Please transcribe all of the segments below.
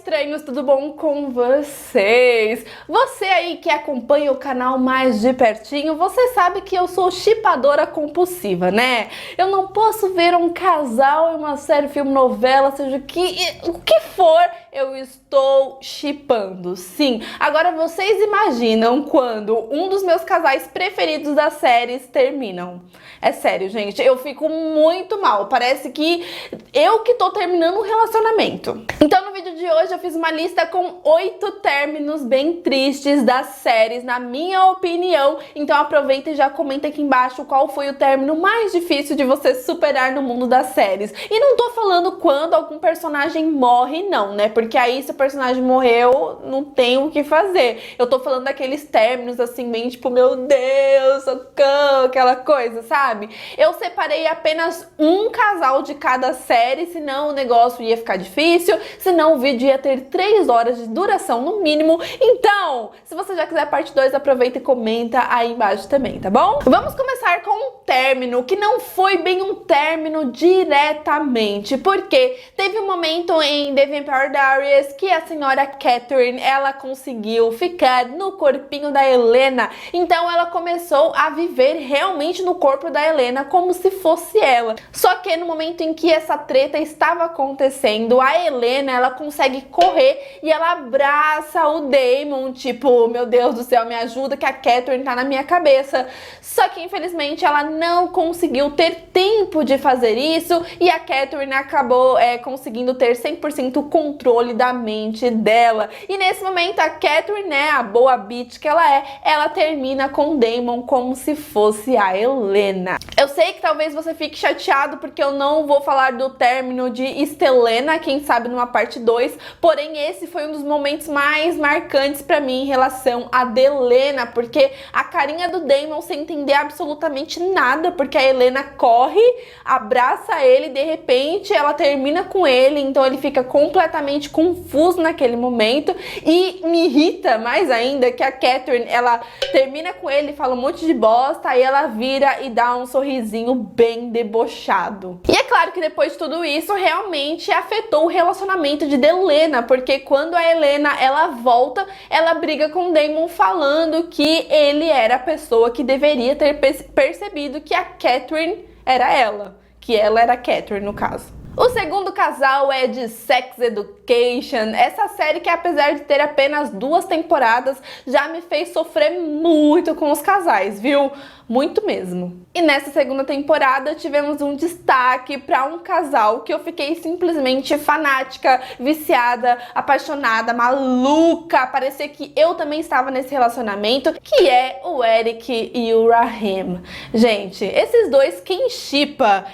estranhos, tudo bom com vocês? Você aí que acompanha o canal mais de pertinho, você sabe que eu sou shippadora compulsiva, né? Eu não posso ver um casal em uma série, filme, novela, seja o que for, eu estou shippando, sim. Agora vocês imaginam quando um dos meus casais preferidos das séries terminam? É sério, gente, eu fico muito mal, parece que eu que tô terminando um relacionamento. Então no vídeo de hoje eu fiz uma lista com 8 términos bem tristes das séries, na minha opinião. Então aproveita e já comenta aqui embaixo qual foi o término mais difícil de você superar no mundo das séries. E não tô falando quando algum personagem morre não, né? Porque aí se o personagem morreu, não tem o que fazer. Eu tô falando daqueles términos assim, bem tipo, meu Deus, socorro, aquela coisa, sabe? Eu separei apenas um casal de cada série, senão o negócio ia ficar difícil, senão o vídeo ia ter 3 horas de duração no mínimo. Então, se você já quiser a parte 2, aproveita e comenta aí embaixo também, tá bom? Vamos começar com um término que não foi bem um término diretamente, porque teve um momento em The Vampire Diaries que a senhora Catherine, ela conseguiu ficar no corpinho da Helena, então ela começou a viver realmente no corpo da Helena como se fosse ela. Só que no momento em que essa treta estava acontecendo, a Helena, ela consegue correr e ela abraça o Damon, tipo, meu Deus do céu, me ajuda que a Catherine tá na minha cabeça. Só que infelizmente ela não conseguiu ter tempo de fazer isso e a Catherine acabou conseguindo ter 100% controle da mente dela. E nesse momento a Catherine, né, a boa bitch que ela termina com o Damon como se fosse a Helena. Eu sei que talvez você fique chateado porque eu não vou falar do término de Estelena, quem sabe numa parte 2, porém esse foi um dos momentos mais marcantes pra mim em relação a Helena, porque a carinha do Damon sem entender absolutamente nada, porque a Helena corre, abraça ele, de repente ela termina com ele, então ele fica completamente confuso naquele momento e me irrita mais ainda que a Catherine, ela termina com ele, fala um monte de bosta, aí ela vira e dá um sorrisinho bem debochado. E é claro que depois de tudo isso, realmente afetou o relacionamento de Helena, porque quando a Helena, ela volta, ela briga com o Damon falando que ele era a pessoa que deveria ter percebido que a Catherine era ela, que ela era a Catherine no caso. O segundo casal é de Sex Education, essa série que apesar de ter apenas 2 temporadas, já me fez sofrer muito com os casais, viu? Muito mesmo. E nessa segunda temporada tivemos um destaque para um casal que eu fiquei simplesmente fanática, viciada, apaixonada, maluca, parecia que eu também estava nesse relacionamento, que é o Eric e o Raheem. Gente, esses dois, quem shippa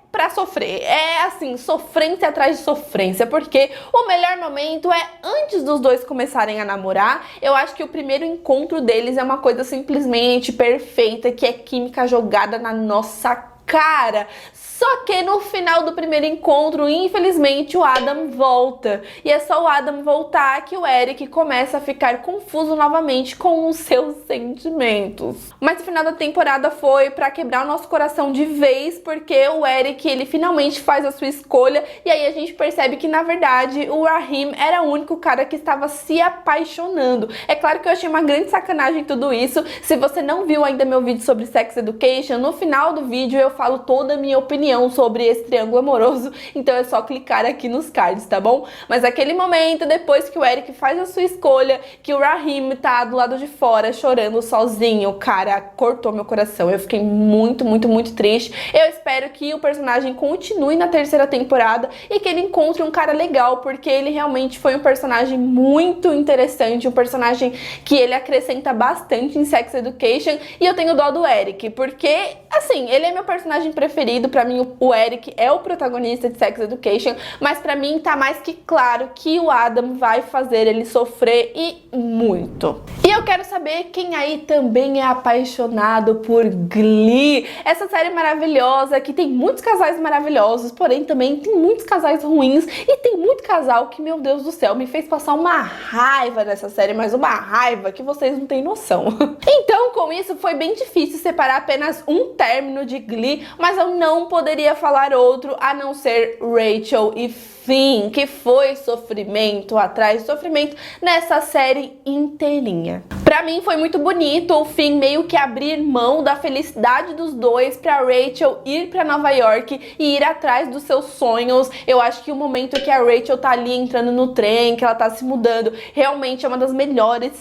pra sofrer, é assim, sofrência atrás de sofrência, porque o melhor momento é antes dos dois começarem a namorar. Eu acho que o primeiro encontro deles é uma coisa simplesmente perfeita, que é química jogada na nossa cara. Só que no final do primeiro encontro, infelizmente, o Adam volta. E é só o Adam voltar que o Eric começa a ficar confuso novamente com os seus sentimentos. Mas o final da temporada foi pra quebrar o nosso coração de vez, porque o Eric, ele finalmente faz a sua escolha. E aí a gente percebe que, na verdade, o Raheem era o único cara que estava se apaixonando. É claro que eu achei uma grande sacanagem tudo isso. Se você não viu ainda meu vídeo sobre Sex Education, no final do vídeo eu falo toda a minha opinião sobre esse triângulo amoroso, então é só clicar aqui nos cards, tá bom? Mas aquele momento, depois que o Eric faz a sua escolha, que o Raheem tá do lado de fora chorando sozinho, cara, cortou meu coração. Eu fiquei muito, muito, muito triste. Eu espero que o personagem continue na terceira temporada e que ele encontre um cara legal, porque ele realmente foi um personagem muito interessante, um personagem que ele acrescenta bastante em Sex Education, e eu tenho dó do Eric, porque, assim, ele é meu personagem preferido. Pra mim, o Eric é o protagonista de Sex Education, mas pra mim tá mais que claro que o Adam vai fazer ele sofrer e muito. E eu quero saber quem aí também é apaixonado por Glee, essa série maravilhosa que tem muitos casais maravilhosos, porém também tem muitos casais ruins e tem muito casal que, meu Deus do céu, me fez passar uma raiva nessa série, mas uma raiva que vocês não têm noção. Então, com isso, foi bem difícil separar apenas um término de Glee, mas eu não poderia poderia falar outro a não ser Rachel e Finn, que foi sofrimento atrás de sofrimento nessa série inteirinha. Pra mim foi muito bonito o Finn meio que abrir mão da felicidade dos dois pra Rachel ir pra Nova York e ir atrás dos seus sonhos. Eu acho que o momento que a Rachel tá ali entrando no trem, que ela tá se mudando, realmente é uma das melhores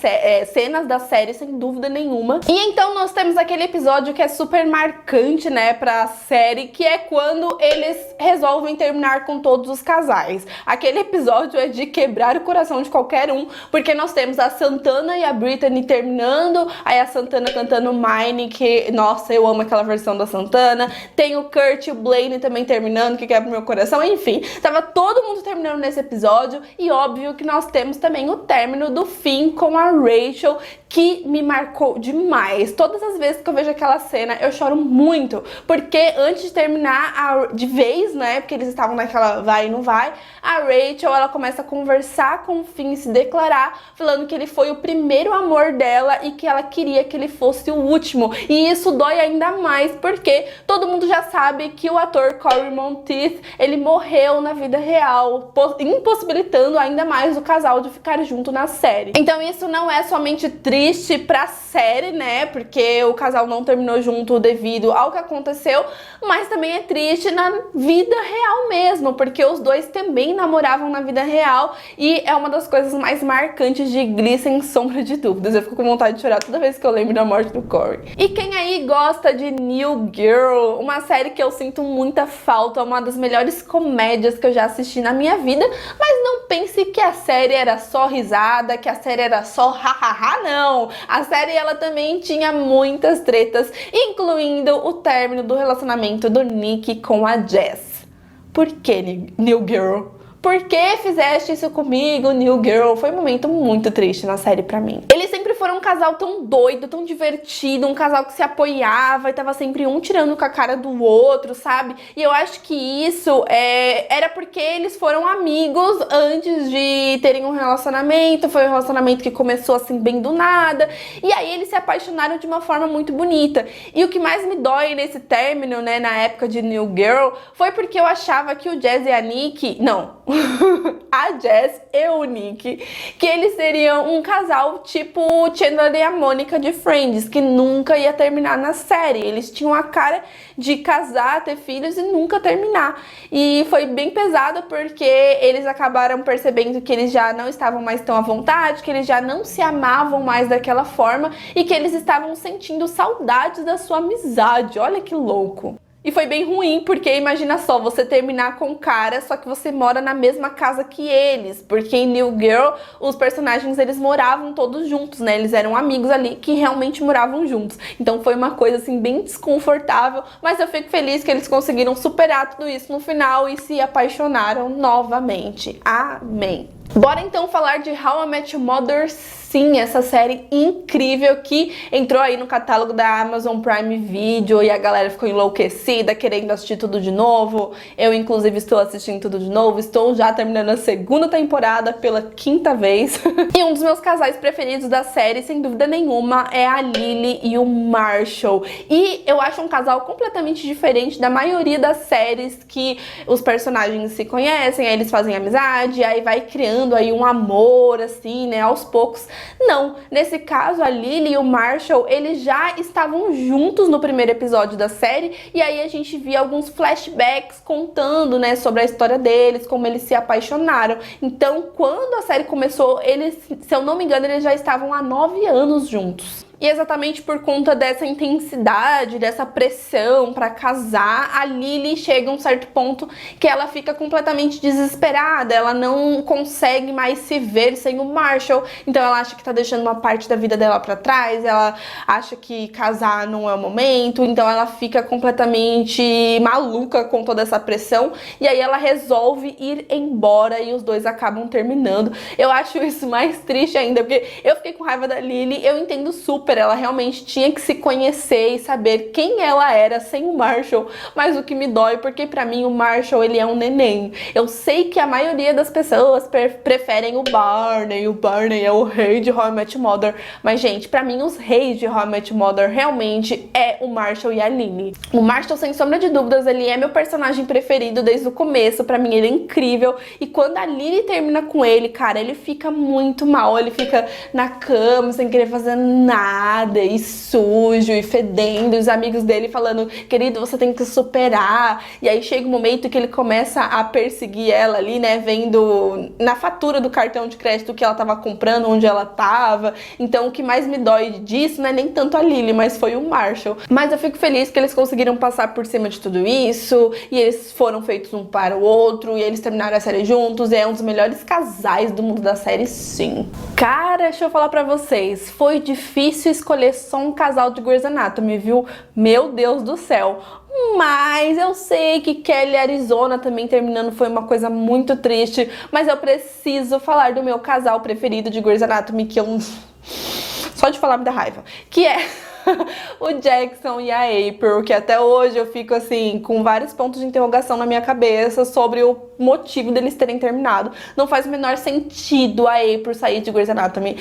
cenas da série, sem dúvida nenhuma. E então nós temos aquele episódio que é super marcante, né, pra série, que é quando eles resolvem terminar com todos os casais. Aquele episódio é de quebrar o coração de qualquer um, porque nós temos a Santana e a Brittany terminando, aí a Santana cantando Mine, que, nossa, eu amo aquela versão da Santana. Tem o Kurt e o Blaine também terminando, que quebra o meu coração. Enfim, tava todo mundo terminando nesse episódio, e óbvio que nós temos também o término do Finn com a Rachel, que me marcou demais. Todas as vezes que eu vejo aquela cena, eu choro muito, porque antes de terminar de vez, né, porque eles estavam naquela vai e não vai, a Rachel, ela começa a conversar com o Finn, se declarar, falando que ele foi o primeiro amor dela e que ela queria que ele fosse o último. E isso dói ainda mais, porque todo mundo já sabe que o ator Cory Monteith, ele morreu na vida real, impossibilitando ainda mais o casal de ficar junto na série. Então isso não é somente triste pra série, né, porque o casal não terminou junto devido ao que aconteceu, mas também é triste na vida real mesmo, porque os dois também namoravam na vida real, e é uma das coisas mais marcantes de Glee, sem sombra de dúvidas. Eu fico com vontade de chorar toda vez que eu lembro da morte do Cory. E quem aí gosta de New Girl, uma série que eu sinto muita falta, uma das melhores comédias que eu já assisti na minha vida, mas não pense que a série era só risada, que a série era só hahaha, não. A série, ela também tinha muitas tretas, incluindo o término do relacionamento do Nick com a Jess. Por que, New Girl? Por que fizeste isso comigo, New Girl? Foi um momento muito triste na série pra mim. Eles sempre foram um casal tão doido, tão divertido, um casal que se apoiava e tava sempre um tirando com a cara do outro, sabe? E eu acho que isso era porque eles foram amigos antes de terem um relacionamento. Foi um relacionamento que começou assim bem do nada, e aí eles se apaixonaram de uma forma muito bonita. E o que mais me dói nesse término, né, na época de New Girl, foi porque eu achava que o Jess e a Nick... Não, a Jess e o Nick, que eles seriam um casal tipo Chandler e a Mônica de Friends, que nunca ia terminar na série. Eles tinham a cara de casar, ter filhos e nunca terminar. E foi bem pesado porque eles acabaram percebendo que eles já não estavam mais tão à vontade, que eles já não se amavam mais daquela forma e que eles estavam sentindo saudades da sua amizade. Olha que louco! E foi bem ruim, porque imagina só, você terminar com o cara, só que você mora na mesma casa que eles. Porque em New Girl, os personagens, eles moravam todos juntos, né? Eles eram amigos ali que realmente moravam juntos. Então foi uma coisa, assim, bem desconfortável. Mas eu fico feliz que eles conseguiram superar tudo isso no final e se apaixonaram novamente. Amém! Bora então falar de How I Met Your Mother. Sim, essa série incrível que entrou aí no catálogo da Amazon Prime Video e a galera ficou enlouquecida, querendo assistir tudo de novo. Eu, inclusive, estou assistindo tudo de novo. Estou já terminando a segunda temporada pela 5ª vez. E um dos meus casais preferidos da série, sem dúvida nenhuma, é a Lily e o Marshall. E eu acho um casal completamente diferente da maioria das séries que os personagens se conhecem, aí eles fazem amizade, aí vai criando aí um amor, assim, né, aos poucos. Não, nesse caso a Lily e o Marshall, eles já estavam juntos no primeiro episódio da série, e aí a gente via alguns flashbacks contando, né, sobre a história deles, como eles se apaixonaram. Então, quando a série começou, eles, se eu não me engano, eles já estavam há 9 anos juntos. E exatamente por conta dessa intensidade, dessa pressão pra casar, a Lily chega a um certo ponto que ela fica completamente desesperada, ela não consegue mais se ver sem o Marshall, então ela acha que tá deixando uma parte da vida dela pra trás, ela acha que casar não é o momento, então ela fica completamente maluca com toda essa pressão, e aí ela resolve ir embora e os dois acabam terminando. Eu acho isso mais triste ainda, porque eu fiquei com raiva da Lily, eu entendo super super, ela realmente tinha que se conhecer e saber quem ela era sem o Marshall, mas o que me dói, porque pra mim o Marshall, ele é um neném. Eu sei que a maioria das pessoas preferem o Barney é o rei de How I Met Your Mother, mas gente, pra mim os reis de How I Met Your Mother realmente é o Marshall e a Lily. O Marshall, sem sombra de dúvidas, ele é meu personagem preferido desde o começo, pra mim ele é incrível, e quando a Lily termina com ele, cara, ele fica muito mal, ele fica na cama sem querer fazer nada, e sujo, e fedendo, e os amigos dele falando, querido, você tem que superar, e aí chega um momento que ele começa a perseguir ela ali, né, vendo na fatura do cartão de crédito que ela tava comprando, onde ela tava. Então o que mais me dói disso não é nem tanto a Lily, mas foi o Marshall. Mas eu fico feliz que eles conseguiram passar por cima de tudo isso, e eles foram feitos um para o outro, e eles terminaram a série juntos, e é um dos melhores casais do mundo da série, sim. Cara, deixa eu falar pra vocês, foi difícil escolher só um casal de Grey's Anatomy, viu? Meu Deus do céu. Mas eu sei que Kelly e Arizona também terminando foi uma coisa muito triste, mas eu preciso falar do meu casal preferido de Grey's Anatomy, que eu... só de falar me dá raiva, que é o Jackson e a April, que até hoje eu fico assim, com vários pontos de interrogação na minha cabeça sobre o motivo deles terem terminado. Não faz o menor sentido a April sair de Grey's Anatomy.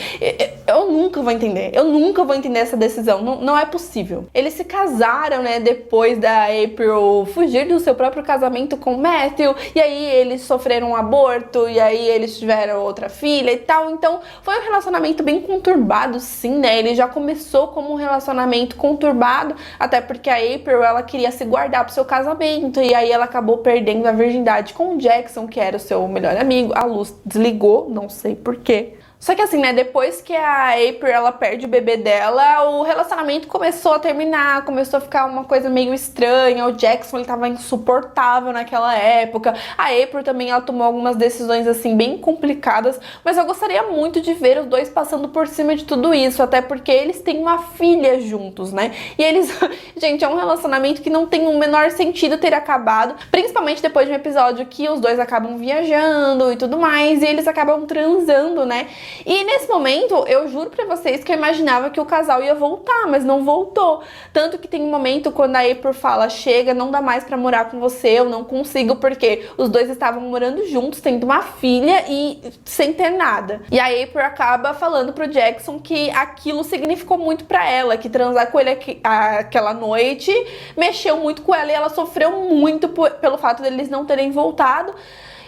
Eu nunca vou entender. Eu nunca vou entender essa decisão. Não é possível. Eles se casaram, né, depois da April fugir do seu próprio casamento com o Matthew, e aí eles sofreram um aborto, e aí eles tiveram outra filha e tal. Então, foi um relacionamento bem conturbado, sim, né? Ele já começou como um relacionamento conturbado, até porque a April, ela queria se guardar pro seu casamento, e aí ela acabou perdendo a virgindade com o Jackson, que era o seu melhor amigo. A luz desligou, não sei porquê. Só que assim, né, depois que a April, ela perde o bebê dela, o relacionamento começou a terminar, começou a ficar uma coisa meio estranha, o Jackson, ele tava insuportável naquela época, a April também, ela tomou algumas decisões, assim, bem complicadas, mas eu gostaria muito de ver os dois passando por cima de tudo isso, até porque eles têm uma filha juntos, né, e eles, gente, é um relacionamento que não tem o menor sentido ter acabado, principalmente depois de um episódio que os dois acabam viajando e tudo mais, e eles acabam transando, né. E nesse momento, eu juro pra vocês que eu imaginava que o casal ia voltar, mas não voltou. Tanto que tem um momento quando a April fala, chega, não dá mais pra morar com você, eu não consigo, porque os dois estavam morando juntos, tendo uma filha e sem ter nada. E a April acaba falando pro Jackson que aquilo significou muito pra ela, que transar com ele aquela noite mexeu muito com ela e ela sofreu muito pelo fato deles não terem voltado.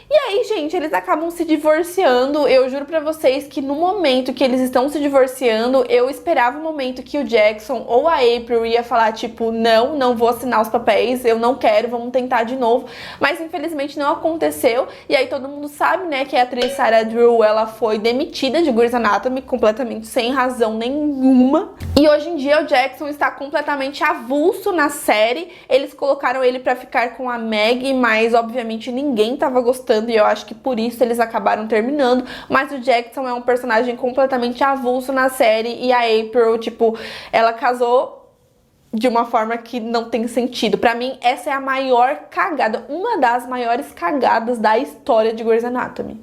E aí, gente, eles acabam se divorciando. Eu juro pra vocês que no momento que eles estão se divorciando, eu esperava o momento que o Jackson ou a April ia falar, tipo, não vou assinar os papéis, eu não quero, vamos tentar de novo. Mas infelizmente não aconteceu. E aí todo mundo sabe, né, que a atriz Sarah Drew, ela foi demitida de Grey's Anatomy completamente sem razão nenhuma. E hoje em dia o Jackson está completamente avulso na série. Eles colocaram ele pra ficar com a Maggie, mas obviamente ninguém tava gostando. E eu acho que por isso eles acabaram terminando. Mas o Jackson é um personagem completamente avulso na série. E a April, tipo, ela casou de uma forma que não tem sentido. Pra mim, essa é a maior cagada, uma das maiores cagadas da história de Grey's Anatomy.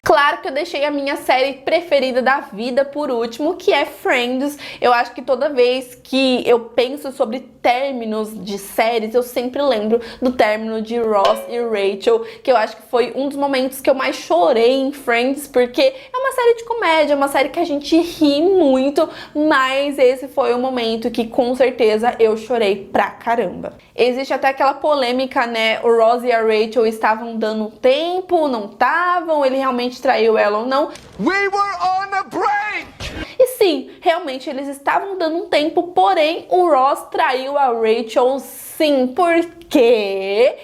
Claro que eu deixei a minha série preferida da vida por último, que é Friends. Eu acho que toda vez que eu penso sobre términos de séries, eu sempre lembro do término de Ross e Rachel, que eu acho que foi um dos momentos que eu mais chorei em Friends, porque é uma série de comédia, é uma série que a gente ri muito, mas esse foi o momento que com certeza eu chorei pra caramba. Existe até aquela polêmica, né? O Ross e a Rachel estavam dando tempo, não estavam, ele realmente traiu ela ou não. We were on a break! E sim, realmente eles estavam dando um tempo, porém o Ross traiu a Rachel, sim, porque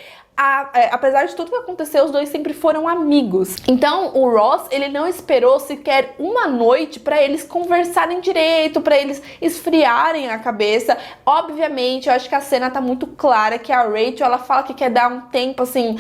apesar de tudo que aconteceu, os dois sempre foram amigos. Então o Ross, ele não esperou sequer uma noite pra eles conversarem direito, pra eles esfriarem a cabeça. Obviamente, eu acho que a cena tá muito clara que a Rachel, ela fala que quer dar um tempo, assim,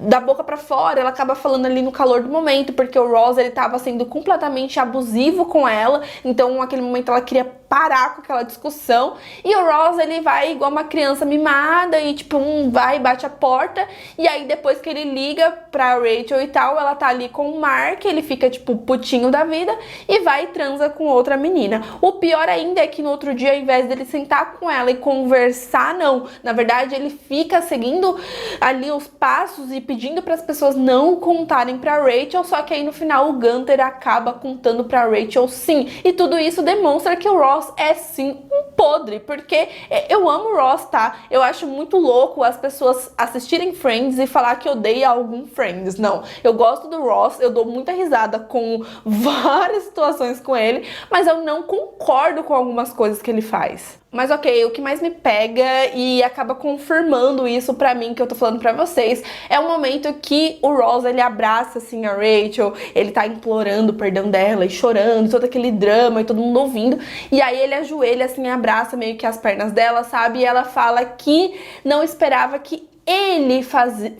da boca pra fora, ela acaba falando ali no calor do momento, porque o Ross, ele tava sendo completamente abusivo com ela, então naquele momento ela queria parar com aquela discussão. E o Ross, ele vai igual uma criança mimada e tipo, vai e bate a porta. E aí depois que ele liga pra Rachel e tal, ela tá ali com o Mark, ele fica tipo putinho da vida e vai e transa com outra menina. O pior ainda é que no outro dia, ao invés dele sentar com ela e conversar, não. Na verdade, ele fica seguindo ali os passos e pedindo para as pessoas não contarem pra Rachel, só que aí no final o Gunther acaba contando pra Rachel sim. E tudo isso demonstra que o Ross é sim um podre, porque eu amo o Ross, tá? Eu acho muito louco as pessoas assistirem Friends e falar que odeia algum Friends. Não, eu gosto do Ross, eu dou muita risada com várias situações com ele, mas eu não concordo com algumas coisas que ele faz. Mas ok, o que mais me pega e acaba confirmando isso pra mim, que eu tô falando pra vocês, é o momento que o Ross, ele abraça assim a Rachel, ele tá implorando o perdão dela e chorando, todo aquele drama e todo mundo ouvindo, e aí ele ajoelha assim, abraça meio que as pernas dela, sabe? E ela fala que não esperava que ele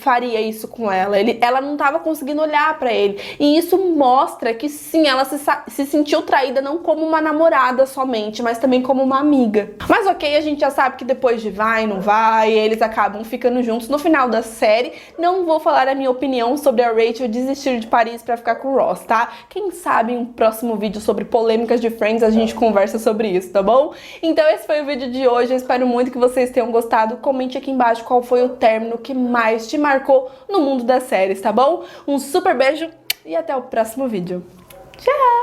faria isso com ela, ela não estava conseguindo olhar pra ele, e isso mostra que sim, ela se sentiu traída não como uma namorada somente, mas também como uma amiga. Mas ok, a gente já sabe que depois de vai, não vai, eles acabam ficando juntos no final da série. Não vou falar a minha opinião sobre a Rachel desistir de Paris pra ficar com o Ross, tá? Quem sabe em um próximo vídeo sobre polêmicas de Friends a gente conversa sobre isso, tá bom? Então esse foi o vídeo de hoje, eu espero muito que vocês tenham gostado. Comente aqui embaixo qual foi o término que mais te marcou no mundo das séries, tá bom? Um super beijo e até o próximo vídeo. Tchau!